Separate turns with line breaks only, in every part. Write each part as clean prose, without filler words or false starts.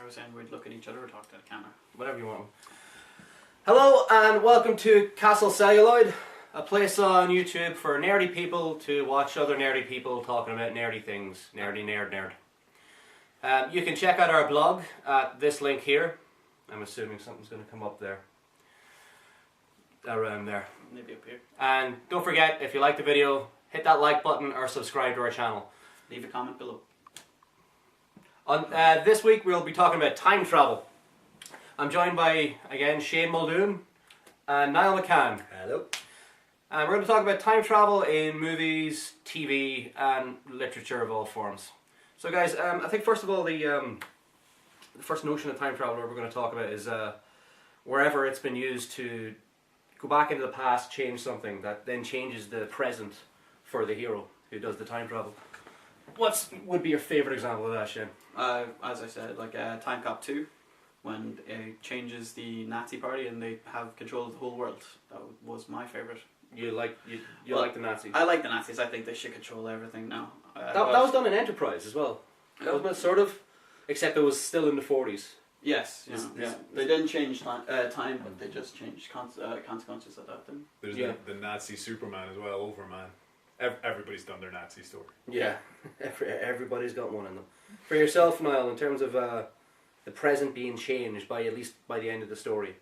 was saying we'd look at each other or talk to the camera.
Whatever you want. Hello and welcome to Castle Celluloid, a place on YouTube for nerdy people to watch other nerdy people talking about nerdy things. Nerdy, nerd. You can check out our blog at this link here. I'm assuming something's going to come up there. Around there.
Maybe up here.
And don't forget, if you like the video, hit that like button or subscribe to our channel.
Leave a comment below.
On this week we'll be talking about time travel. I'm joined by, again, Shane Muldoon and Niall McCann.
Hello.
And we're going to talk about time travel in movies, TV and literature of all forms. So guys, I think first of all the first notion of time travel we're going to talk about is wherever it's been used to go back into the past, change something that then changes the present for the hero who does the time travel. What would be your favourite example of that, Shane?
As I said, like Time Cop 2, when it changes the Nazi party and they have control of the whole world. That was my favourite.
You like the Nazis?
I like the Nazis. I think they should control everything now.
That was done in Enterprise as well. Wasn't it, sort of? Except it was still in the 40s.
Yes, yeah. They didn't change time, but they just changed consequences of that.
There's the Nazi Superman as well, Overman. Everybody's done their Nazi story.
Yeah, everybody's got one in them. For yourself, Niall, in terms of the present being changed by at least by the end of the story,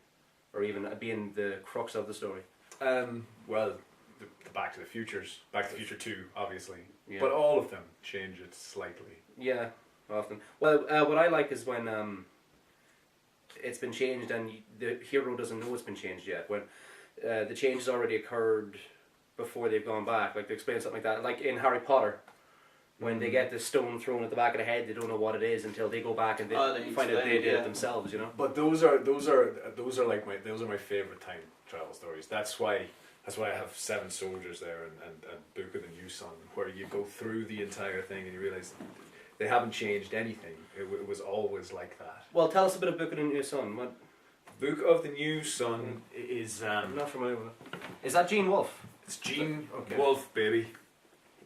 or even being the crux of the story.
Well, the Back to the Futures, Back to the Future 2, obviously,
Yeah.
but all of them change it slightly.
Yeah, often. Well, what I like is when it's been changed and the hero doesn't know it's been changed yet. When the change has already occurred before they've gone back. Like, to explain something like that, like in Harry Potter, when they get the stone thrown at the back of the head, they don't know what it is until they go back and they find out they did it themselves. You know.
But those are my favorite time travel stories. That's why I have Seven Soldiers there and Book of the New Sun, where you go through the entire thing and you realise they haven't changed anything. It was always like that.
Well, tell us a bit of Book of the New Sun. What?
Book of the New Sun is
I'm not familiar with it. Is that Gene Wolfe?
It's Gene Wolfe, baby.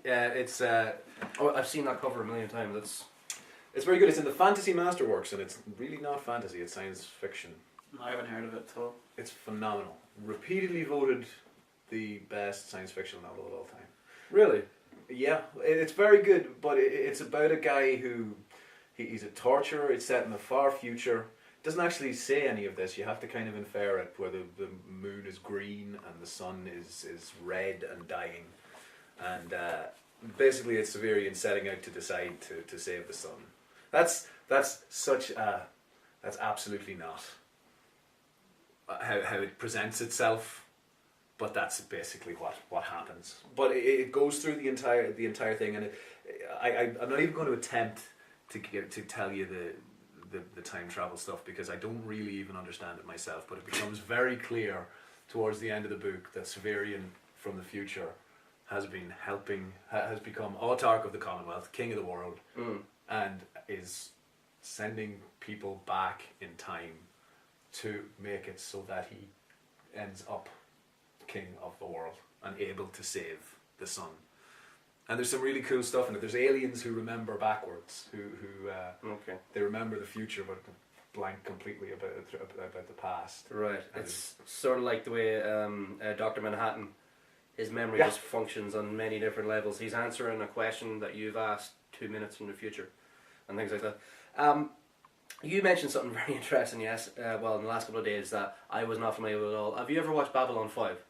Yeah, it's. I've seen that cover a million times.
It's very good. It's in the Fantasy Masterworks, and it's really not fantasy. It's science fiction.
I haven't heard of it at all.
It's phenomenal. Repeatedly voted the best science fiction novel of all time.
Really?
Yeah, it's very good. But it's about a guy who he's a torturer. It's set in the far future. Doesn't actually say any of this. You have to kind of infer it, where the moon is green and the sun is red and dying, and basically it's Severian setting out to decide to save the sun. That's absolutely not how it presents itself, but that's basically what happens. But it goes through the entire thing, and I'm not even going to attempt to tell you the time travel stuff, because I don't really even understand it myself, but it becomes very clear towards the end of the book that Severian from the future has become autarch of the Commonwealth, king of the world, and is sending people back in time to make it so that he ends up king of the world and able to save the sun. And there's some really cool stuff in it. There's aliens who remember backwards, who they remember the future but blank completely about the past.
Right. It's sort of like the way Dr. Manhattan, his memory just functions on many different levels. He's answering a question that you've asked 2 minutes from the future, and things like that. You mentioned something very interesting, yes. Well, in the last couple of days that I was not familiar with at all. Have you ever watched Babylon 5?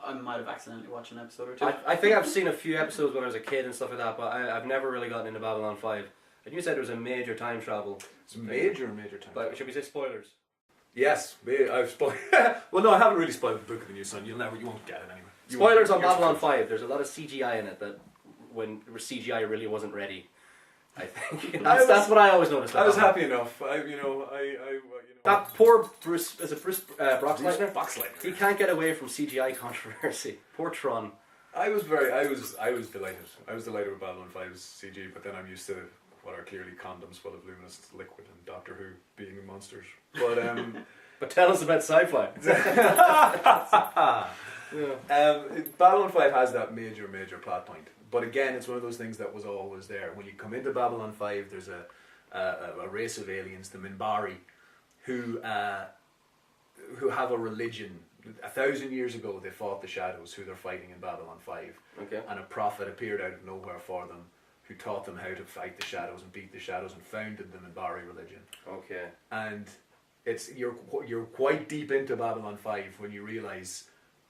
I might have accidentally watched an episode or two.
I think I've seen a few episodes when I was a kid and stuff like that, but I've never really gotten into Babylon 5. And you said there was a major time travel.
It's major time travel.
Should we say spoilers?
Yes, I've spoiled. Well, no, I haven't really spoiled the Book of the New Sun. You won't get it anyway.
Spoilers on Babylon 5. There's a lot of CGI in it that when CGI really wasn't ready. I think that's what I always noticed.
I was happy enough.
That poor Bruce Boxleitner.
Boxleitner.
He can't get away from CGI controversy. Poor Tron.
I was delighted. I was delighted with Babylon 5's CG, but then I'm used to what are clearly condoms full of luminous liquid and Doctor Who being monsters. But
but tell us about sci-fi.
Babylon 5 has that major plot point. But again, it's one of those things that was always there. When you come into Babylon 5, there's a a race of aliens, the Minbari, who have a religion. 1,000 years ago, they fought the Shadows, who they're fighting in Babylon 5.
Okay.
And a prophet appeared out of nowhere for them, who taught them how to fight the Shadows and beat the Shadows, and founded the Minbari religion.
Okay.
And you're quite deep into Babylon 5 when you realise,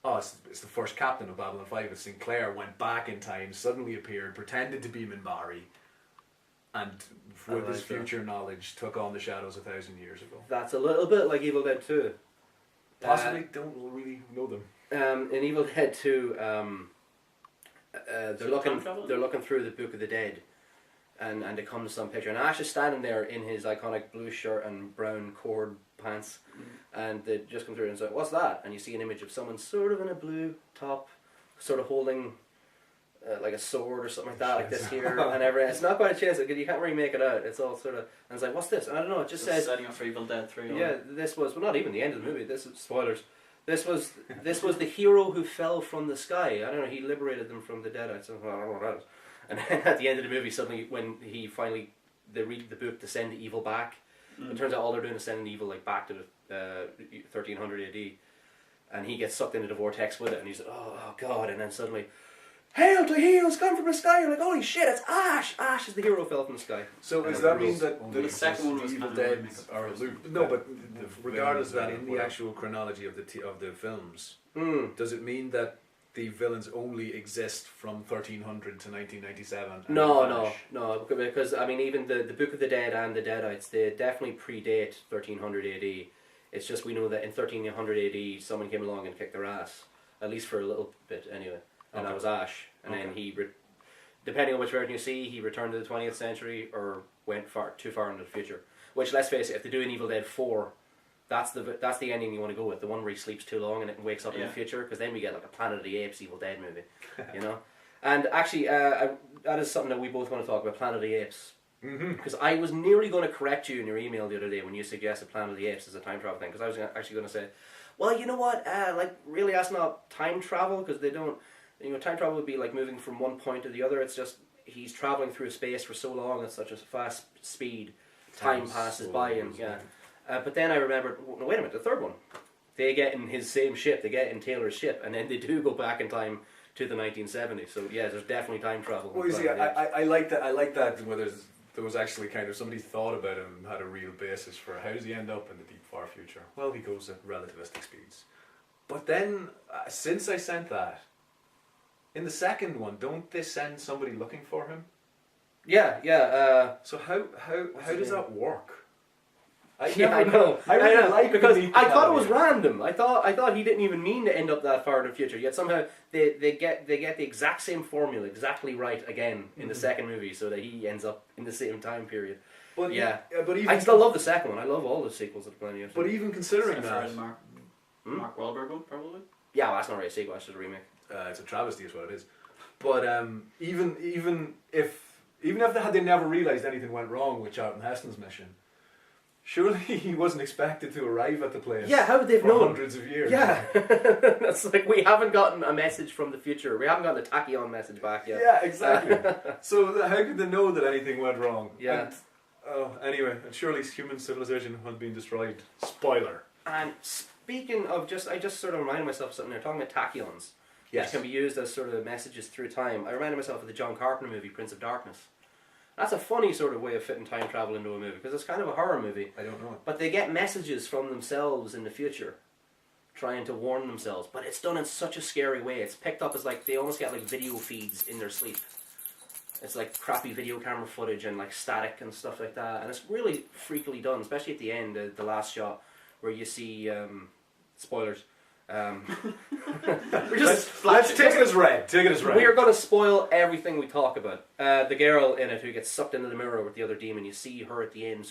it's the first captain of Babylon 5. It's Sinclair went back in time, suddenly appeared, pretended to be Minbari, and with his future knowledge took on the Shadows 1,000 years ago.
That's a little bit like Evil Dead 2.
Possibly don't really know them.
In Evil Dead 2, they're looking through the Book of the Dead, and they come to some picture, and Ash is standing there in his iconic blue shirt and brown cord pants, and they just come through and say, "What's that?" And you see an image of someone sort of in a blue top, sort of holding like a sword or something like that, like this here, and everything. It's not quite a chase, because you can't really make it out. It's all sort of, and it's like, what's this? And I don't know. It just says
setting up for Evil Dead 3.
Yeah, this was not even the end of the movie. This is spoilers. This was the hero who fell from the sky. I don't know. He liberated them from the Deadites. I don't know what that is. And then at the end of the movie, suddenly when they read the book to send the evil back, it turns out all they're doing is sending evil like back to the 1300 AD, and he gets sucked into the vortex with it, and he's like, oh god, and then suddenly, hail to he who's come from the sky! You're like, holy shit, it's Ash! Ash is the hero who fell from the sky.
So does that mean that
the second one was
Evil
kind of
Dead
a
are a loop? No, but regardless of that, in the actual chronology of the films, does it mean that the villains only exist from 1300 to 1997?
No, because I mean, even the Book of the Dead and the Deadites, they definitely predate 1300 AD. It's just we know that in 1300 AD, someone came along and kicked their ass, at least for a little bit anyway. And that was Ash. And then he, depending on which version you see, he returned to the 20th century or went too far into the future. Which, let's face it, if they do an Evil Dead 4, that's the ending you want to go with. The one where he sleeps too long and it wakes up in the future, because then we get like a Planet of the Apes Evil Dead movie, you know. And actually, that is something that we both want to talk about, Planet of the Apes. Because I was nearly going to correct you in your email the other day when you suggested Planet of the Apes as a time travel thing, because I was actually going to say, well, you know what, like really that's not time travel, because they don't. Time travel would be like moving from one point to the other. It's just he's traveling through space for so long at such a fast speed, time passes by him. Yeah, but then I remembered. No, wait a minute. The third one, they get in his same ship. They get in Taylor's ship, and then they do go back in time to the 1970s. So yeah, there's definitely time travel.
Well, you see, I like that. I like that where there was actually kind of somebody thought about him and had a real basis for how does he end up in the deep far future. Well, he goes at relativistic speeds. But then, since I sent that. In the second one, don't they send somebody looking for him?
Yeah.
So how does that work?
I know. I really
like
because I thought it was random. I thought he didn't even mean to end up that far in the future. Yet somehow they get the exact same formula exactly right again in the second movie, so that he ends up in the same time period. But but even I still love the second one. I love all the sequels of Plenty of.
But even considering that,
Mark Wahlberg one probably.
Yeah, well, that's not really a sequel. That's just a remake.
It's a travesty, is what it is. But even if they never realised anything went wrong with Charlton Heston's mission, surely he wasn't expected to arrive at the place.
Yeah, how would they have known?
Hundreds of years.
Yeah, it's like we haven't gotten a message from the future. We haven't gotten a tachyon message back yet.
Yeah, exactly. So how could they know that anything went wrong?
Yeah.
Anyway, and surely human civilization has been destroyed. Spoiler.
And speaking of I just sort of reminded myself of something. They're talking about tachyons.
Yes.
Which can be used as sort of messages through time. I reminded myself of the John Carpenter movie, Prince of Darkness. That's a funny sort of way of fitting time travel into a movie, because it's kind of a horror movie.
I don't know it.
But they get messages from themselves in the future, trying to warn themselves. But it's done in such a scary way. It's picked up as like, they almost get like video feeds in their sleep. It's like crappy video camera footage and like static and stuff like that. And it's really freakily done, especially at the end, the last shot, where you see, spoilers,
let's take it as read. Take it as read.
We are going to spoil everything we talk about. The girl in it who gets sucked into the mirror with the other demon, you see her at the end